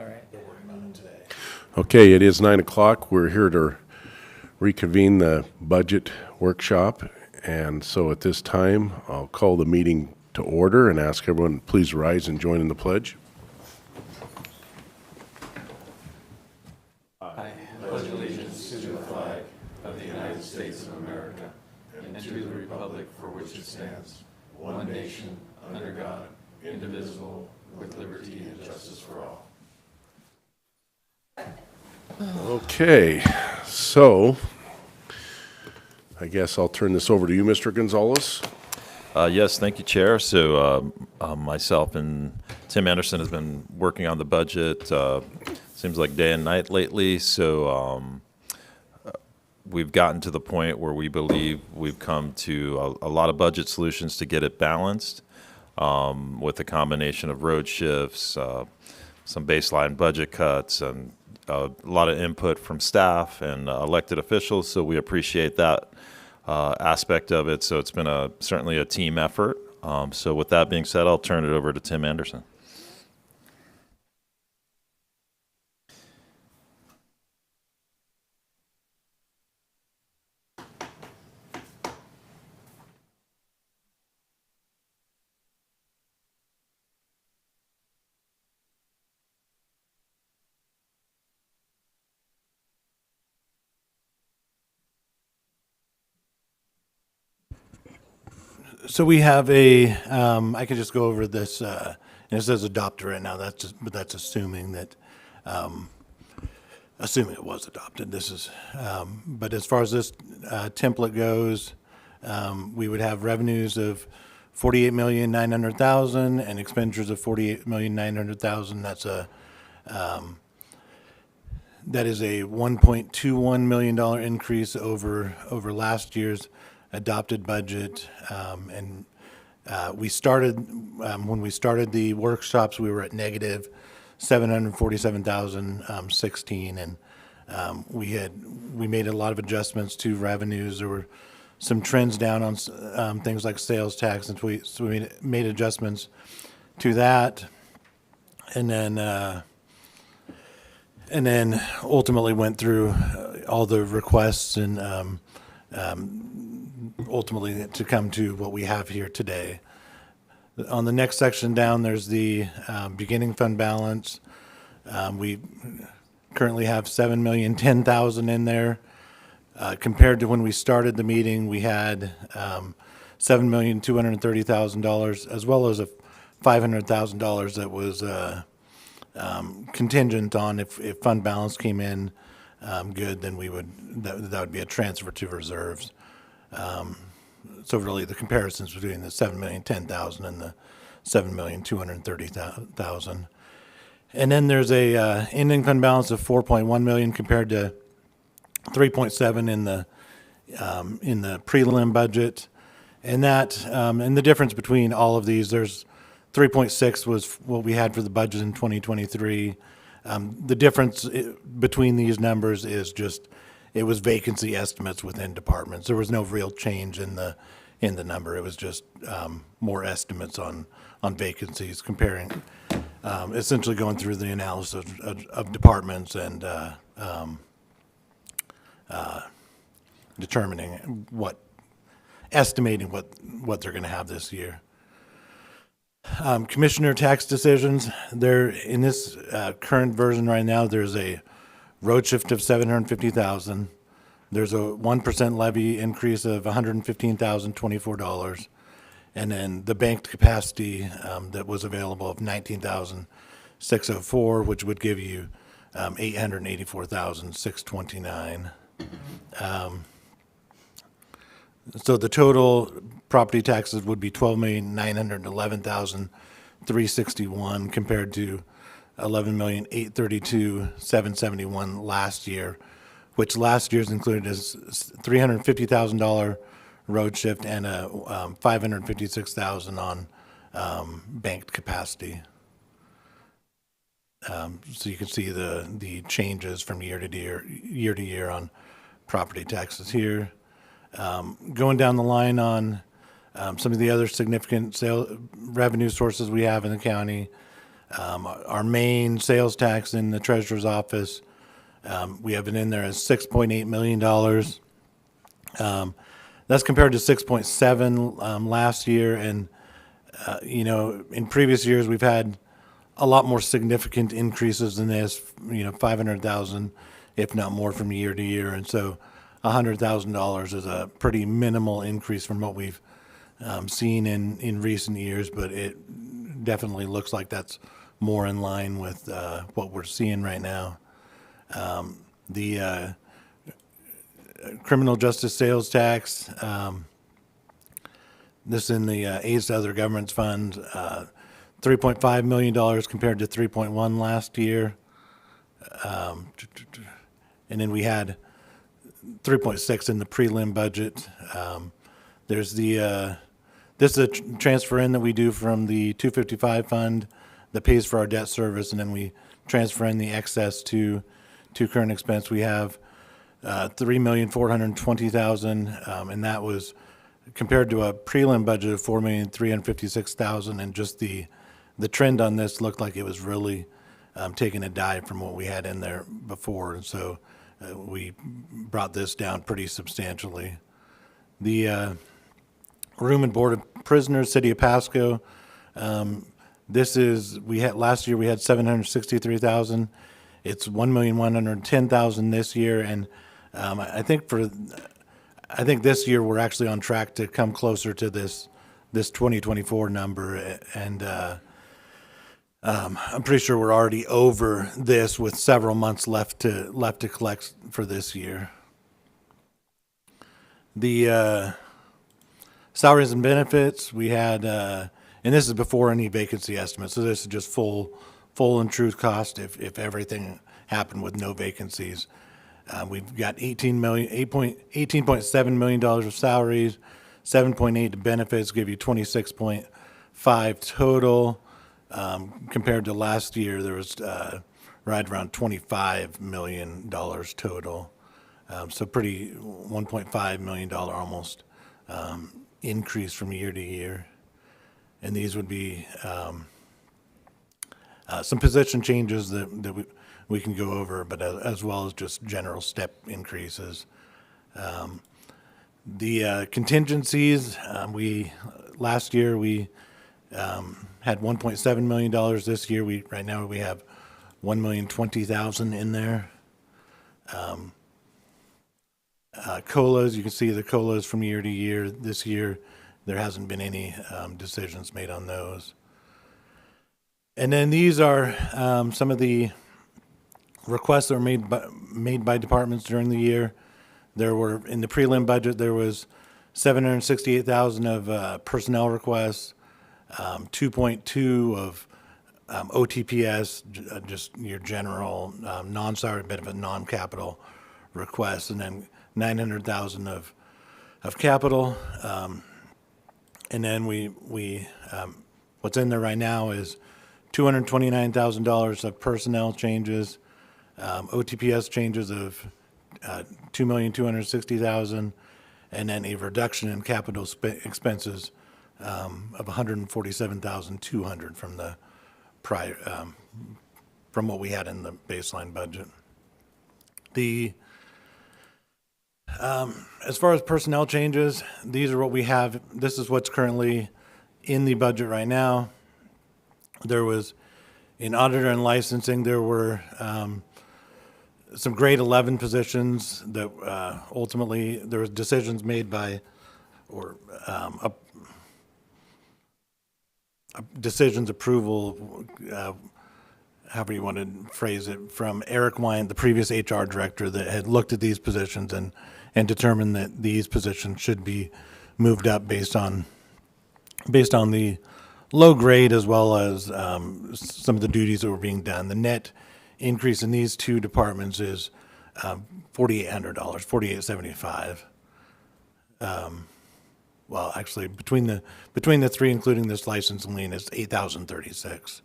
All right. Okay, it is 9 o'clock. We're here to reconvene the budget workshop. And so at this time, I'll call the meeting to order and ask everyone to please rise and join in the pledge. Okay, so I guess I'll turn this over to you, Mr. Gonzalez. Yes, thank you, Chair. So myself and Tim Anderson has been working on the budget, seems like day and night lately. So we've gotten to the point where we believe we've come to a lot of budget solutions to get it balanced with a combination of road shifts, some baseline budget cuts, and a lot of input from staff and elected officials. So we appreciate that aspect of it. So it's been certainly a team effort. So with that being said, I'll turn it over to Tim Anderson. So we have I can just go over this, and it says adopted right now, but that's assuming that, assuming it was adopted. But as far as this template goes, we would have revenues of $48,900,000 and expenditures of $48,900,000. That is a $1.21 million increase over last year's adopted budget. We started, when we started the workshops, we were at negative $747,016, and we made a lot of adjustments to revenues. There were some trends down on things like sales tax, and so we made adjustments to that, and then ultimately went through all the requests and ultimately to come to what we have here today. On the next section down, there's the beginning fund balance. We currently have $7,010,000 in there. Compared to when we started the meeting, we had $7,230,000, as well as a $500,000 that was contingent on if fund balance came in good, then that would be a transfer to reserves. So really, the comparisons between the $7,010,000 and the $7,230,000, and then there's a ending fund balance of $4.1 million compared to $3.7 in the prelim budget, and the difference between all of these, there's 3.6 was what we had for the budget in 2023. The difference between these numbers is just it was vacancy estimates within departments. There was no real change in the number. It was just more estimates on vacancies, comparing, essentially going through the analysis of departments and estimating what they're going to have this year. Commissioner tax decisions. There in this current version right now, there's a road shift of $750,000. There's a 1% levy increase of $115,024, and then the banked capacity that was available of $19,604, which would give you $884,629. So the total property taxes would be $12,911,361 compared to $11,832,771 last year, which last year's included a $350,000 road shift and a $556,000 on banked capacity. So you can see the changes from year to year on property taxes here. Going down the line on some of the other significant revenue sources we have in the county, Our main sales tax in the treasurer's office, we have it in there as $6.8 million. That's compared to 6.7 last year. And, in previous years, we've had a lot more significant increases than this, 500,000, if not more from year to year. And so $100,000 is a pretty minimal increase from what we've seen in recent years, but it definitely looks like that's more in line with what we're seeing right now. The criminal justice sales tax, this in the aids to other governments fund, $3.5 million compared to 3.1 last year. And then we had 3.6 in the prelim budget. There's this is a transfer in that we do from the 255 fund that pays for our debt service, and then we transfer in the excess to current expense. We have $3,420,000, and that was compared to a prelim budget of $4,356,000, and just the trend on this looked like it was really taking a dive from what we had in there before, and so we brought this down pretty substantially. The room and board of prisoners, City of Pasco. Last year we had 763,000. It's 1,110,000 this year, and I think this year we're actually on track to come closer to this 2024 number, and I'm pretty sure we're already over this with several months left to collect for this year. The salaries and benefits, we had, and this is before any vacancy estimates, so this is just full and true cost if everything happened with no vacancies. We've got $18.7 million of salaries, 7.8 to benefits, give you 26.5 total. Compared to last year, there was right around $25 million total. So pretty $1.5 million almost increase from year to year. And these would be some position changes that we can go over, but as well as just general step increases. The contingencies, last year we had $1.7 million. This year right now we have $1,020,000 in there. COLAs, you can see the COLAs from year to year. This year there hasn't been any decisions made on those. And then these are some of the requests that were made by departments during the year. There were, in the prelim budget, there was $768,000 of personnel requests, 2.2 of OTPS, just your general non-salary benefit, non-capital requests, and then $900,000 of capital. And then we what's in there right now is $229,000 of personnel changes, OTPS changes of $2,260,000, and then a reduction in capital expenses of $147,200 from the prior from what we had in the baseline budget. As far as personnel changes, these are what we have. This is what's currently in the budget right now. There was, in auditor and licensing, there were some grade 11 positions that ultimately there was decisions made by, or decisions approval, however you want to phrase it, from Eric Wyant, the previous HR director that had looked at these positions and determined that these positions should be moved up based on the low grade as well as some of the duties that were being done. The net increase in these two departments is $4,800, $4,875. Well, actually, between the three, including this license and lien, is $8,036.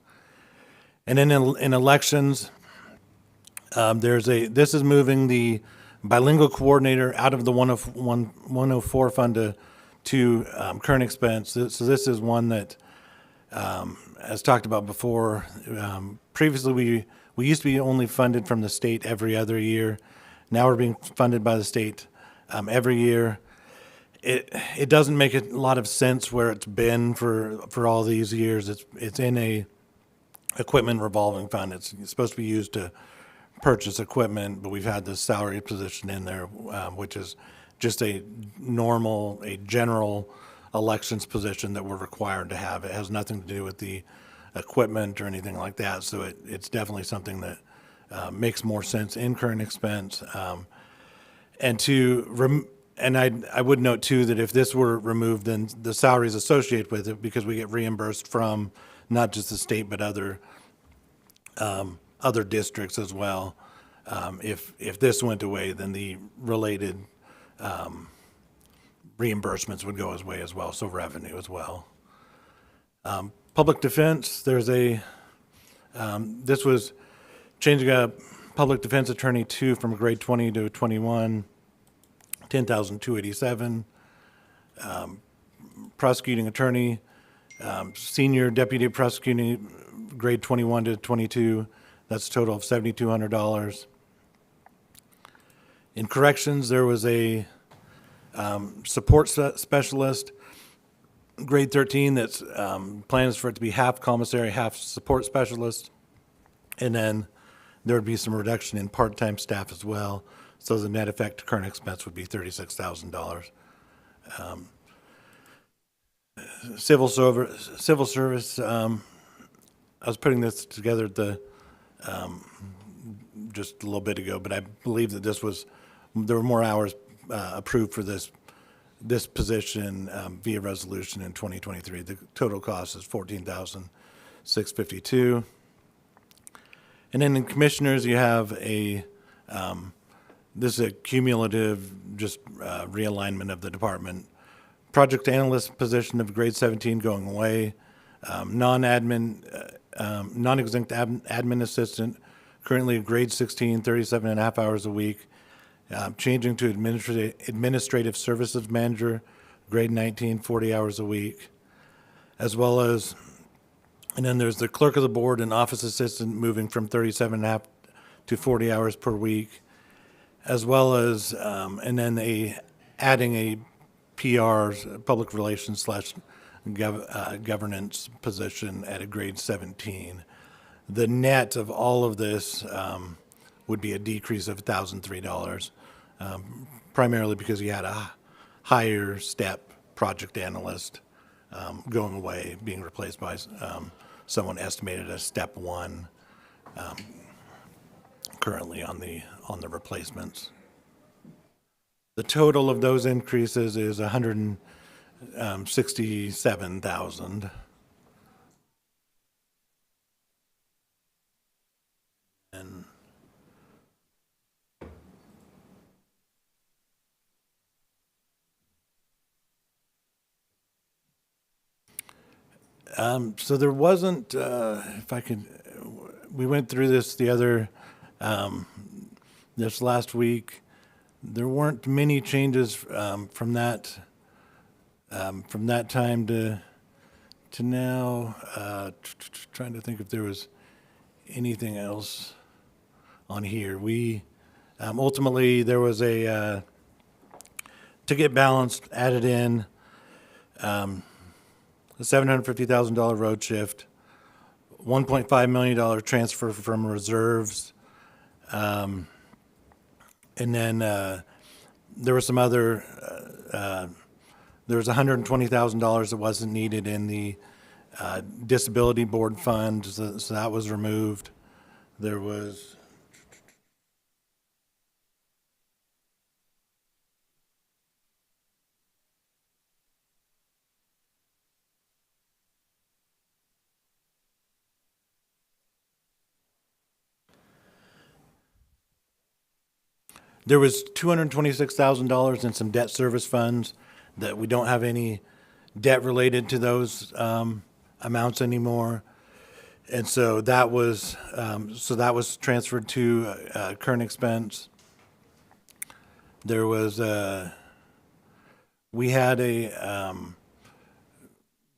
And then in elections, this is moving the bilingual coordinator out of the 104 fund to current expense. So this is one that As talked about before, previously we used to be only funded from the state every other year. Now we're being funded by the state every year. It doesn't make a lot of sense where it's been for all these years. It's in a equipment revolving fund. It's supposed to be used to purchase equipment, but we've had this salary position in there, which is just a general elections position that we're required to have. It has nothing to do with the equipment or anything like that. So it's definitely something that makes more sense in current expense. And I would note too that if this were removed, then the salaries associated with it, because we get reimbursed from not just the state but other districts as well. If this went away, then the related reimbursements would go away as well, so revenue as well. Public defense, this was changing a public defense attorney 2 from grade 20 to 21, 10,287. Prosecuting attorney, senior deputy prosecuting grade 21 to 22, that's a total of $7,200. In corrections, there was a support specialist, grade 13, that's plans for it to be half commissary, half support specialist. And then there would be some reduction in part-time staff as well. So the net effect to current expense would be $36,000. Civil service, I was putting this together just a little bit ago, but I believe that there were more hours approved for this position via resolution in 2023. The total cost is $14,652. And then in commissioners, you have this is a cumulative just realignment of the department. Project analyst position of grade 17 going away. Non-exempt admin assistant, currently grade 16, 37 and a half hours a week. Changing to administrative services manager, grade 19, 40 hours a week. As well as, and then there's the clerk of the board and office assistant moving from 37 and a half to 40 hours per week. As well as, and then adding a PR, public relations / governance position at a grade 17. The net of all of this would be a decrease of $1,003, primarily because you had a higher step project analyst going away, being replaced by someone estimated as step 1 currently on the replacements. The total of those increases is $167,000. And so there wasn't, we went through this this last week. There weren't many changes from that time to now. Trying to think if there was anything else on here. We ultimately there was a to get balanced added in a $750,000 road shift, $1.5 million transfer from reserves. And then there was some other, there was $120,000 that wasn't needed in the disability board fund, so that was removed. There was, $226,000 in some debt service funds that we don't have any debt related to those amounts anymore. And so that was transferred to current expense. There was we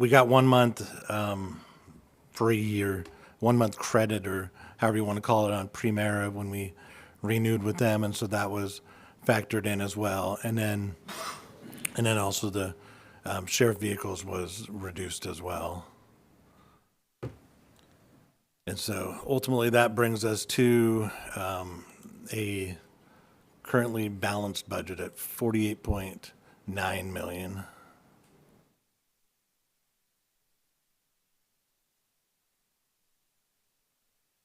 got 1 month free or 1 month credit or however you want to call it on Primera when we renewed with them, and so that was factored in as well. And then also the sheriff vehicles was reduced as well. And so ultimately that brings us to a currently balanced budget at 48.9 million.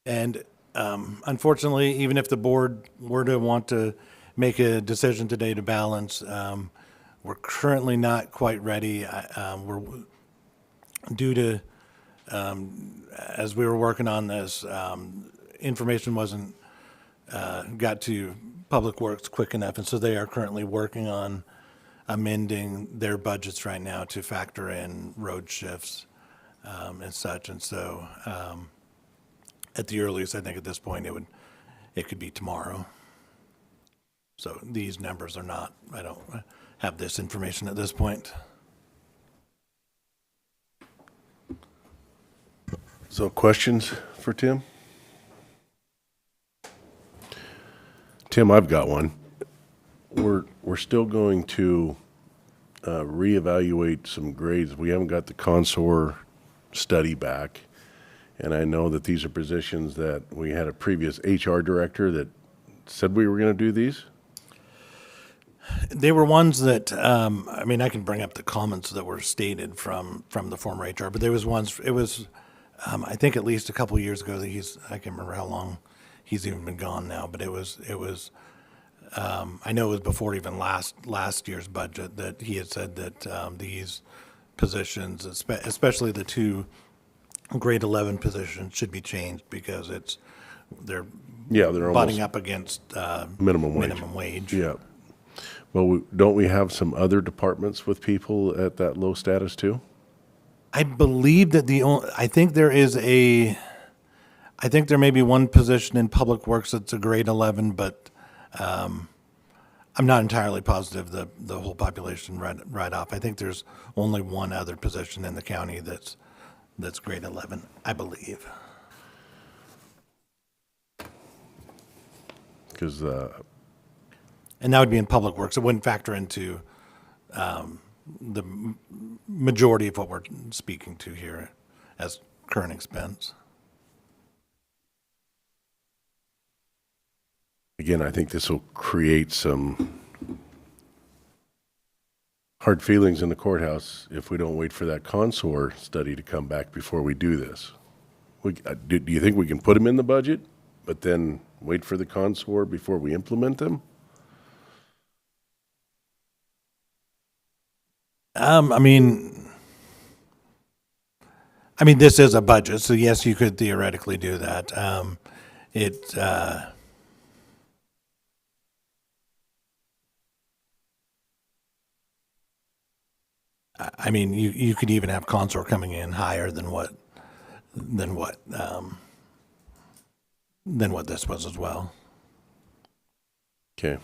And unfortunately, even if the board were to want to make a decision today to balance, we're currently not quite ready. We're due to, as we were working on this, information wasn't got to Public Works quick enough, and so they are currently working on amending their budgets right now to factor in road shifts and such. And so at the earliest, I think at this point, it could be tomorrow. So these numbers are not, I don't have this information at this point. So questions for Tim? Tim, I've got one. We're still going to reevaluate some grades. We haven't got the consor study back. And I know that these are positions that we had a previous HR director that said we were going to do these. They were ones that, I mean, I can bring up the comments that were stated from the former HR, but there was ones, it was, I think at least a couple of years ago that I can't remember how long he's even been gone now, but it was, I know it was before even last year's budget that he had said that these positions, especially the two grade 11 positions, should be changed because they're They're butting almost up against minimum wage. minimum wage. Yeah. Well, don't we have some other departments with people at that low status too? I believe that I think there may be one position in Public Works that's a grade 11, but I'm not entirely positive the whole population right off. I think there's only one other position in the county that's grade 11, I believe. Because And that would be in Public Works. It wouldn't factor into the majority of what we're speaking to here as current expense. again, I think this will create some hard feelings in the courthouse if we don't wait for that consor study to come back before we do this. Do you think we can put them in the budget, but then wait for the consor before we implement them? I mean, this is a budget, so yes, you could theoretically do that. I mean, you could even have consor coming in higher than what this was as well. Okay.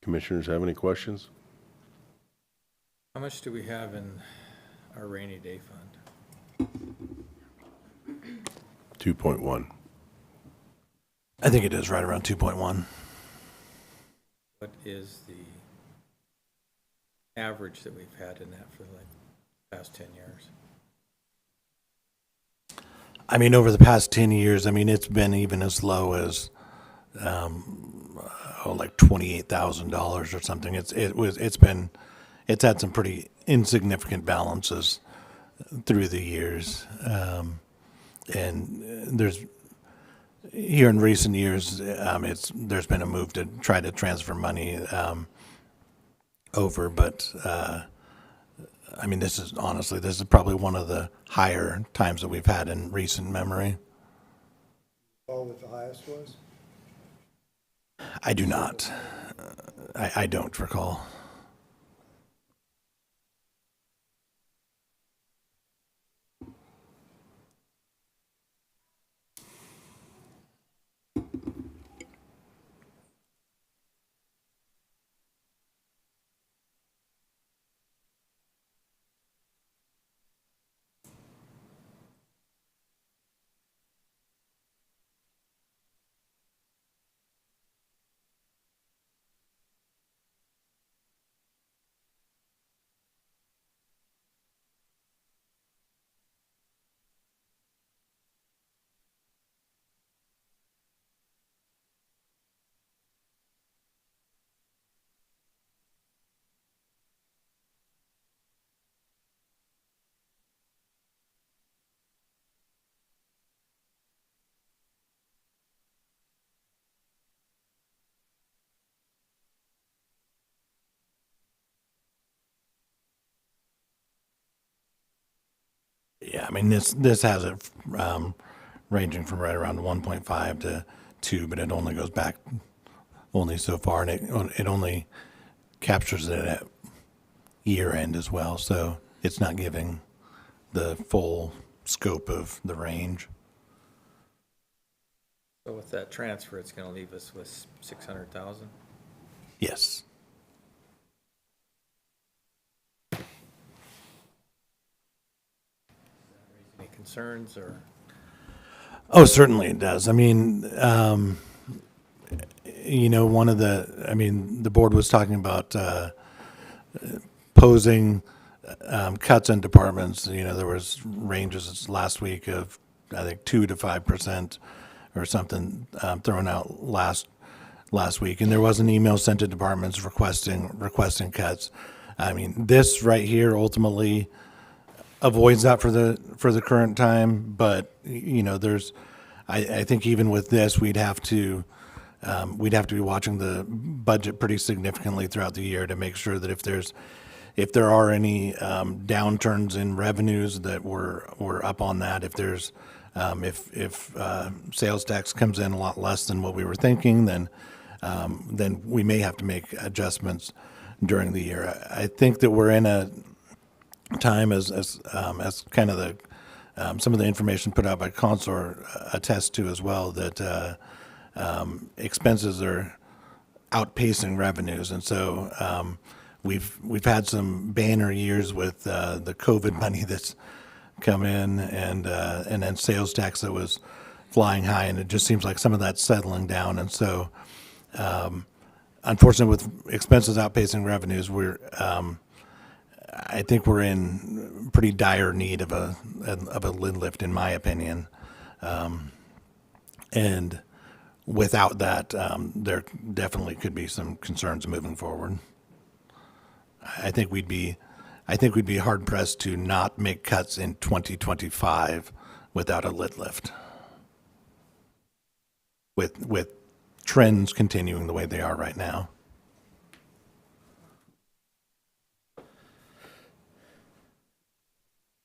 Commissioners have any questions? How much do we have in our rainy day fund? 2.1. I think it is right around 2.1. What is the average that we've had in that for like the past 10 years? I mean, over the past 10 years, I mean, it's been even as low as like $28,000 or something. It's had some pretty insignificant balances through the years. And there's here in recent years, there's been a move to try to transfer money over, but I mean, this is probably one of the higher times that we've had in recent memory. What the highest was? I do not. I don't recall. Yeah, I mean, this has it ranging from right around 1.5 to 2, but it only goes back only so far, and it only captures it at year end as well, so it's not giving the full scope of the range. So with that transfer, it's gonna leave us with 600,000? Yes. Any concerns or? Oh, certainly it does. I mean, the board was talking about posing cuts in departments. There was ranges last week of, I think, 2 to 5% or something thrown out last week, and there was an email sent to departments requesting cuts. I mean, this right here ultimately avoids that for the current time, but I think even with this, we'd have to be watching the budget pretty significantly throughout the year to make sure that if there are any downturns in revenues, that we're up on that. If sales tax comes in a lot less than what we were thinking, then we may have to make adjustments during the year. I think that we're in a time as kind of the some of the information put out by Consor attests to as well, that expenses are outpacing revenues, and so we've had some banner years with the COVID money that's come in, and then sales tax that was flying high, and it just seems like some of that's settling down, and so unfortunately, with expenses outpacing revenues, I think we're in pretty dire need of a lid lift, in my opinion. And without that, there definitely could be some concerns moving forward. I think we'd be hard pressed to not make cuts in 2025 without a lid lift. With trends continuing the way they are right now.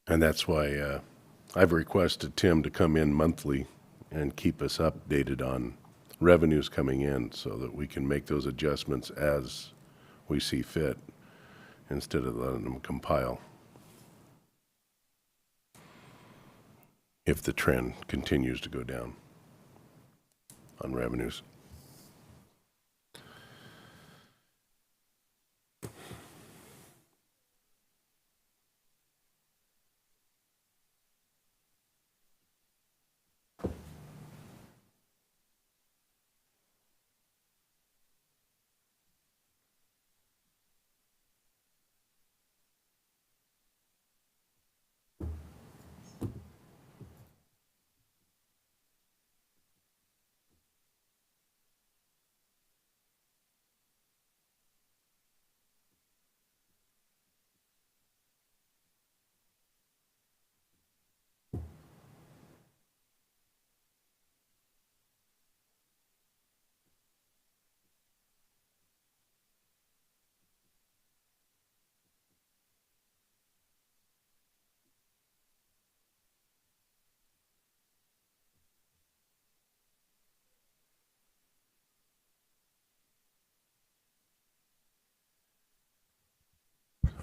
And that's why I've requested Tim to come in monthly and keep us updated on revenues coming in so that we can make those adjustments as we see fit instead of letting them compile if the trend continues to go down on revenues.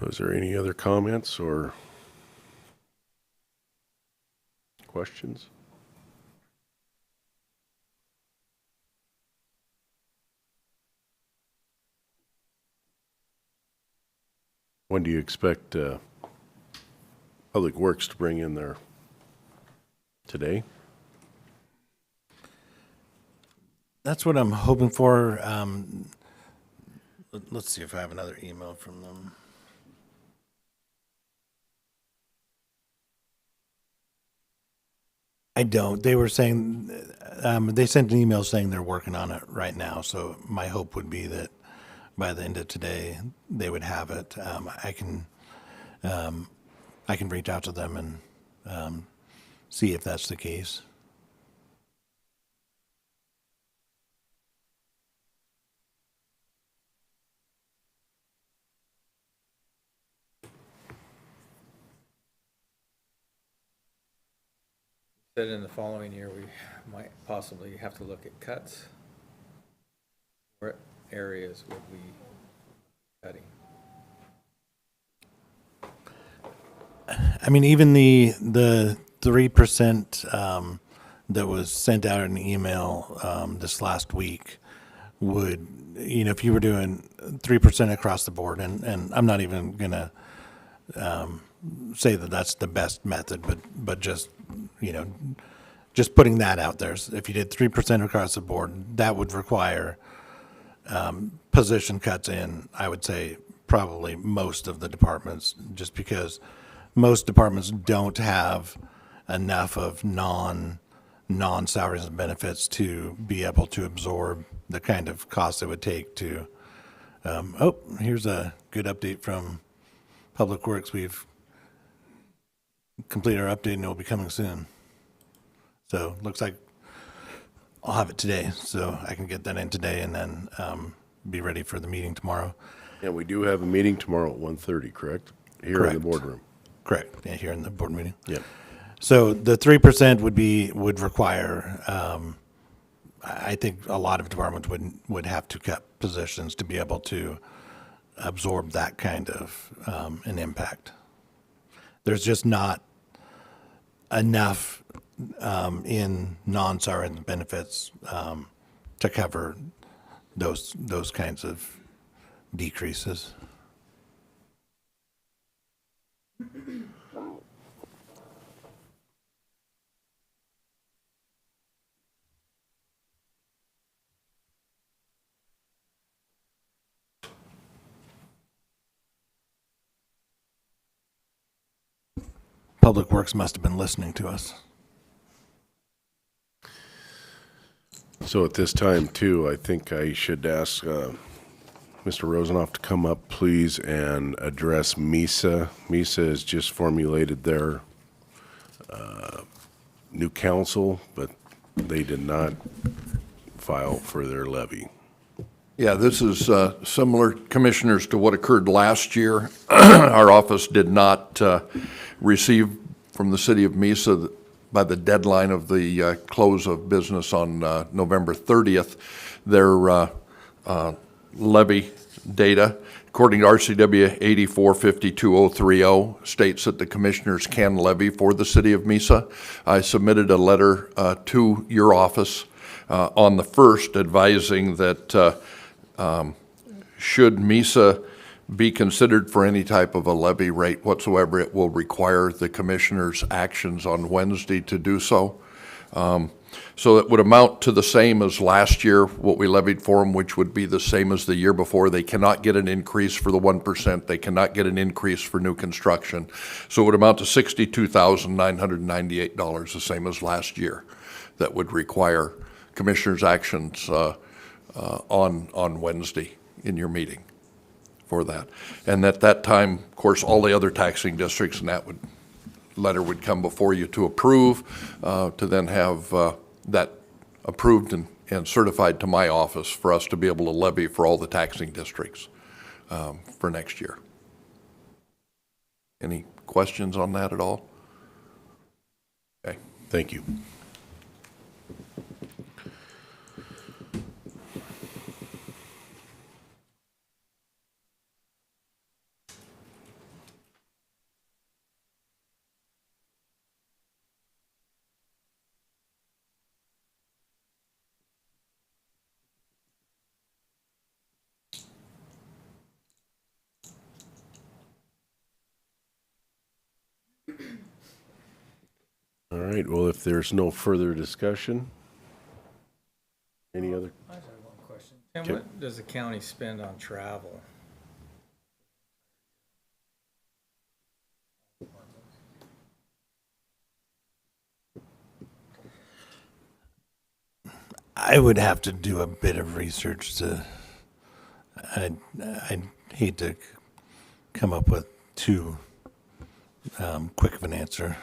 Is there any other comments or questions? When do you expect Public Works to bring in their today? That's what I'm hoping for. Let's see if I have another email from them. I don't. They were saying, they sent an email saying they're working on it right now. So my hope would be that by the end of today, they would have it. I can reach out to them and see if that's the case. That in the following year, we might possibly have to look at cuts. What areas would we be cutting? I mean, even the 3% that was sent out in an email this last week would, you know, if you were doing 3% across the board, and I'm not even gonna say that that's the best method, but just, you know, just putting that out there. If you did 3% across the board, that would require position cuts in, I would say, probably most of the departments, just because most departments don't have enough of non-salaries and benefits to be able to absorb the kind of costs it would take to, here's a good update from Public Works. We've completed our update and it will be coming soon. So looks like I'll have it today, so I can get that in today and then be ready for the meeting tomorrow. And we do have a meeting tomorrow at 1:30, correct? Here in the Correct. boardroom. Correct, yeah, here in the board meeting. Yep. So the 3% would require, I think a lot of departments would have to cut positions to be able to absorb that kind of an impact. There's just not enough in non-salary benefits to cover those kinds of decreases. Public Works must have been listening to us. So at this time, too, I think I should ask Mr. Rosenoff to come up, please, and address MISA. MISA has just formulated their new council, but they did not file for their levy. Yeah, this is similar, Commissioners, to what occurred last year. Our office did not receive from the city of Mesa by the deadline of the close of business on November 30th, their levy data. According to RCW 8452030 states that the commissioners can levy for the city of Mesa. I submitted a letter to your office on the 1st advising that should Mesa be considered for any type of a levy rate whatsoever, it will require the commissioners' actions on Wednesday to do so. So it would amount to the same as last year, what we levied for them, which would be the same as the year before. They cannot get an increase for the 1%. They cannot get an increase for new construction. So it would amount to $62,998, the same as last year. That would require commissioners' actions on Wednesday in your meeting for that. And at that time, of course, all the other taxing districts and that letter would come before you to approve, to then have that approved and certified to my office for us to be able to levy for all the taxing districts for next year. Any questions on that at all? Okay. Thank you. All right, well, if there's no further discussion, any other? I just have one question. Tim, Okay. what does the county spend on travel? I would have to do a bit of research to, I'd hate to come up with too quick of an answer.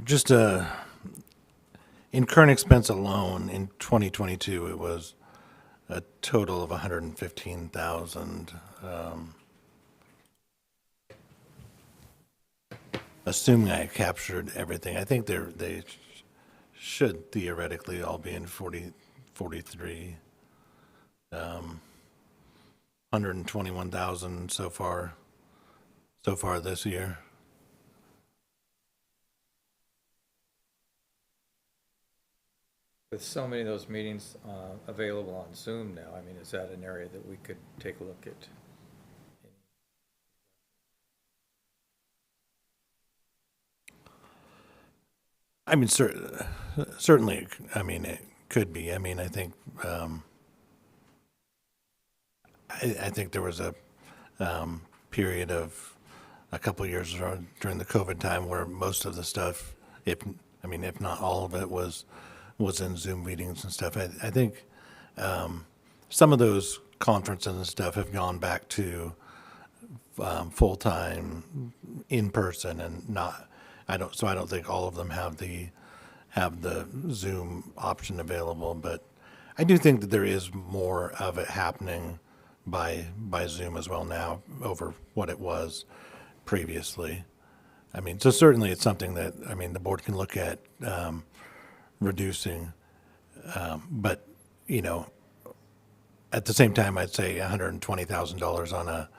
just in current expense alone, in 2022, it was a total of 115,000. Assuming I captured everything, I think they should theoretically all be in 43. 121,000 so far this year. With so many of those meetings available on Zoom now, I mean, is that an area that we could take a look at? I mean, certainly, I mean, it could be. I mean, I think, I think there was a period of a couple of years during the COVID time where most of the stuff, if not all of it, was in Zoom meetings and stuff. I think some of those conferences and stuff have gone back to full-time in person and not. I don't think all of them have the Zoom option available, but I do think that there is more of it happening by Zoom as well now over what it was previously. I mean, so certainly it's something that, I mean, the board can look at reducing, but, you know, at the same time, I'd say $120,000 on a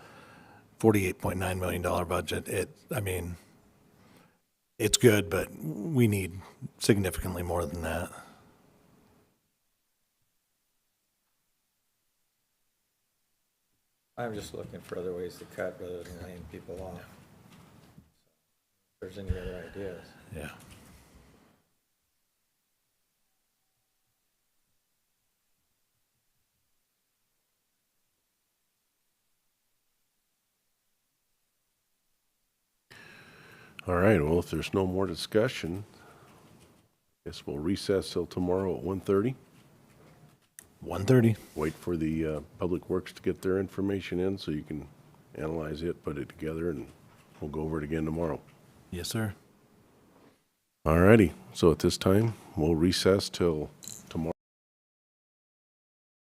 $48.9 million budget, I mean, it's good, but we need significantly more than that. I'm just looking for other ways to cut rather than laying people off. If there's any other ideas. Yeah. All right, well, if there's no more discussion, I guess we'll recess till tomorrow at 1:30. 1:30. Wait for the Public Works to get their information in so you can analyze it, put it together, and we'll go over it again tomorrow. Yes, sir. All righty, so at this time, we'll recess till